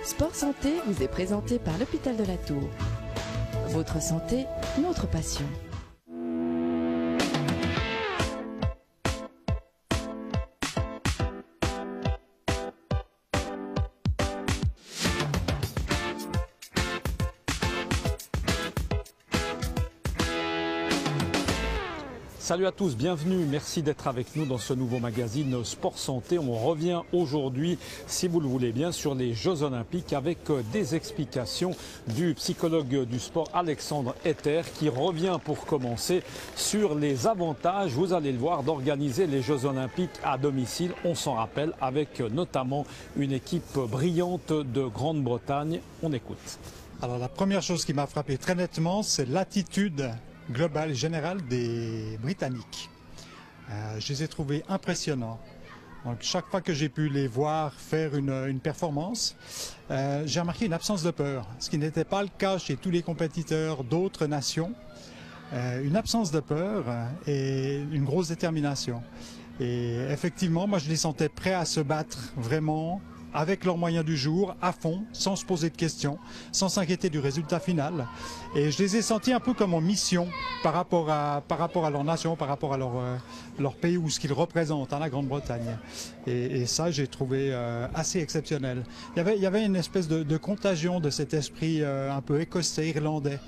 Sport Santé vous est présenté par l'Hôpital de la Tour. Votre santé, notre passion. Salut à tous, bienvenue, merci d'être avec nous dans ce nouveau magazine Sport Santé. On revient aujourd'hui, si vous le voulez bien, sur les Jeux Olympiques avec des explications du psychologue du sport Alexandre Etter qui revient pour commencer sur les avantages, vous allez le voir, d'organiser les Jeux Olympiques à domicile. On s'en rappelle avec notamment une équipe brillante de Grande-Bretagne. On écoute. Alors la première chose qui m'a frappé très nettement, c'est l'attitude globale et générale des Britanniques. Je les ai trouvés impressionnants. Donc, chaque fois que j'ai pu les voir faire une performance, j'ai remarqué une absence de peur, ce qui n'était pas le cas chez tous les compétiteurs d'autres nations. Une absence de peur et une grosse détermination. Et effectivement, moi je les sentais prêts à se battre vraiment avec leurs moyens du jour, à fond, sans se poser de questions, sans s'inquiéter du résultat final. Et je les ai sentis un peu comme en mission par rapport à leur nation, par rapport à leur pays ou ce qu'ils représentent, la Grande-Bretagne. Et ça, j'ai trouvé assez exceptionnel. Il y avait une espèce de contagion de cet esprit un peu écossais, irlandais,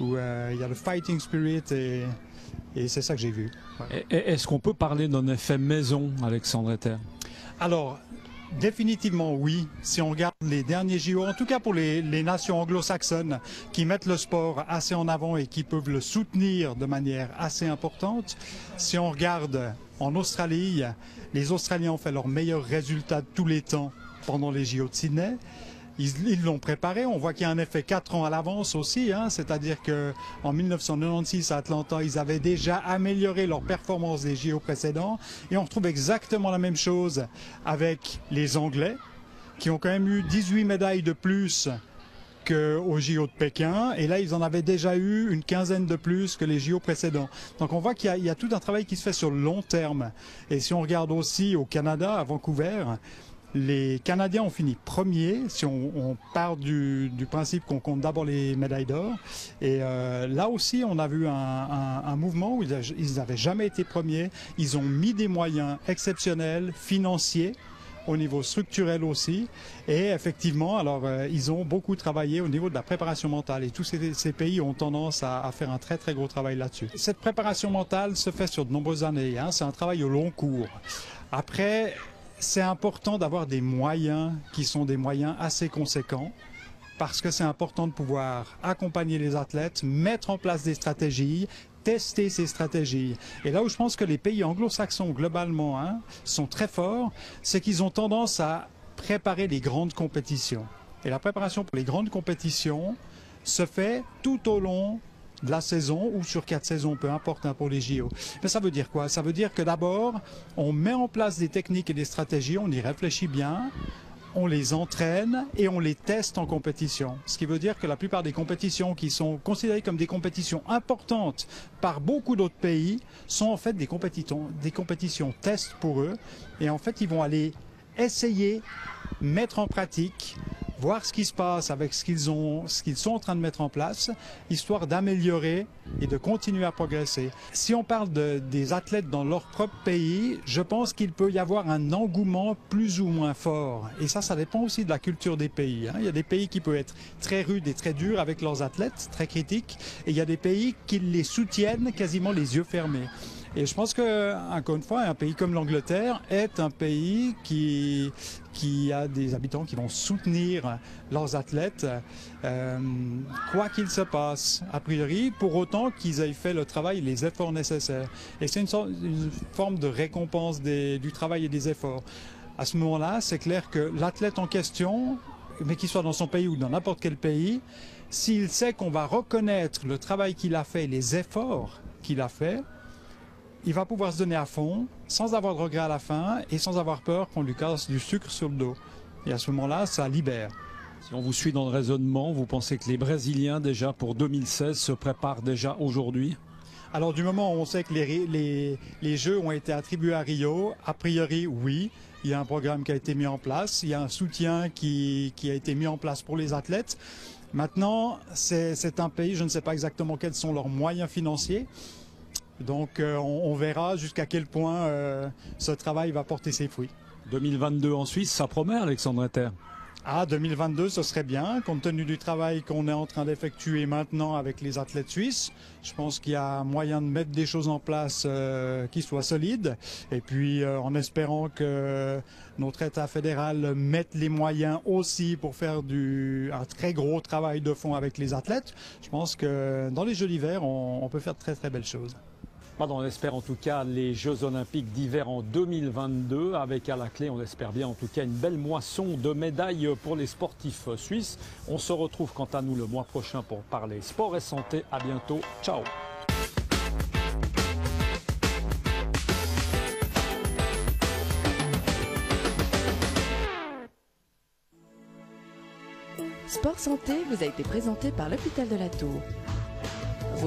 où il y a le fighting spirit et c'est ça que j'ai vu. Ouais. Est-ce qu'on peut parler d'un effet maison, Alexandre Etter? Alors, définitivement oui, si on regarde les derniers JO, en tout cas pour les nations anglo-saxonnes qui mettent le sport assez en avant et qui peuvent le soutenir de manière assez importante. Si on regarde en Australie, les Australiens ont fait leur meilleur résultat de tous les temps pendant les JO de Sydney. Ils l'ont préparé, on voit qu'il y a un effet 4 ans à l'avance aussi, c'est-à-dire qu'en 1996 à Atlanta, ils avaient déjà amélioré leur performance des JO précédents et on retrouve exactement la même chose avec les Anglais qui ont quand même eu 18 médailles de plus qu'aux JO de Pékin et là ils en avaient déjà eu une quinzaine de plus que les JO précédents. Donc on voit qu'il y a tout un travail qui se fait sur le long terme et si on regarde aussi au Canada, à Vancouver, les Canadiens ont fini premiers, si on part du principe qu'on compte d'abord les médailles d'or. Et là aussi, on a vu un mouvement où ils n'avaient jamais été premiers. Ils ont mis des moyens exceptionnels, financiers, au niveau structurel aussi. Et effectivement, alors ils ont beaucoup travaillé au niveau de la préparation mentale. Et tous ces pays ont tendance à faire un très très gros travail là-dessus. Cette préparation mentale se fait sur de nombreuses années. C'est un travail au long cours. Après, c'est important d'avoir des moyens qui sont des moyens assez conséquents parce que c'est important de pouvoir accompagner les athlètes, mettre en place des stratégies, tester ces stratégies. Et là où je pense que les pays anglo-saxons globalement sont très forts, c'est qu'ils ont tendance à préparer les grandes compétitions. Et la préparation pour les grandes compétitions se fait tout au long de la saison ou sur 4 saisons, peu importe pour les JO. Mais ça veut dire quoi? Ça veut dire que d'abord, on met en place des techniques et des stratégies, on y réfléchit bien, on les entraîne et on les teste en compétition. Ce qui veut dire que la plupart des compétitions qui sont considérées comme des compétitions importantes par beaucoup d'autres pays sont en fait des compétitions tests pour eux. Et en fait, ils vont aller essayer, mettre en pratique, voir ce qui se passe avec ce qu'ils sont en train de mettre en place, histoire d'améliorer et de continuer à progresser. Si on parle des athlètes dans leur propre pays, je pense qu'il peut y avoir un engouement plus ou moins fort. Et ça dépend aussi de la culture des pays. Il y a des pays qui peuvent être très rudes et très durs avec leurs athlètes, très critiques, et il y a des pays qui les soutiennent quasiment les yeux fermés. Et je pense que, encore une fois, un pays comme l'Angleterre est un pays qui a des habitants qui vont soutenir leurs athlètes, quoi qu'il se passe, a priori, pour autant qu'ils aient fait le travail et les efforts nécessaires. Et c'est une forme de récompense du travail et des efforts. À ce moment-là, c'est clair que l'athlète en question, mais qu'il soit dans son pays ou dans n'importe quel pays, s'il sait qu'on va reconnaître le travail qu'il a fait et les efforts qu'il a fait, il va pouvoir se donner à fond, sans avoir de regret à la fin et sans avoir peur qu'on lui casse du sucre sur le dos. Et à ce moment-là, ça libère. Si on vous suit dans le raisonnement, vous pensez que les Brésiliens, déjà pour 2016, se préparent déjà aujourd'hui? Alors du moment où on sait que les Jeux ont été attribués à Rio, a priori oui, Il y a un programme qui a été mis en place, il y a un soutien qui a été mis en place pour les athlètes. Maintenant, c'est un pays, je ne sais pas exactement quels sont leurs moyens financiers. Donc on verra jusqu'à quel point ce travail va porter ses fruits. 2022 en Suisse, ça promet, Alexandre Etter. 2022, ce serait bien, compte tenu du travail qu'on est en train d'effectuer maintenant avec les athlètes suisses. Je pense qu'il y a moyen de mettre des choses en place qui soient solides. Et puis, en espérant que notre État fédéral mette les moyens aussi pour faire un très gros travail de fond avec les athlètes, je pense que dans les Jeux d'hiver, on peut faire de très très belles choses. On espère en tout cas les Jeux Olympiques d'hiver en 2022 avec à la clé, on espère bien en tout cas une belle moisson de médailles pour les sportifs suisses. On se retrouve quant à nous le mois prochain pour parler sport et santé. À bientôt. Ciao. Sport Santé vous a été présenté par l'Hôpital de la Tour.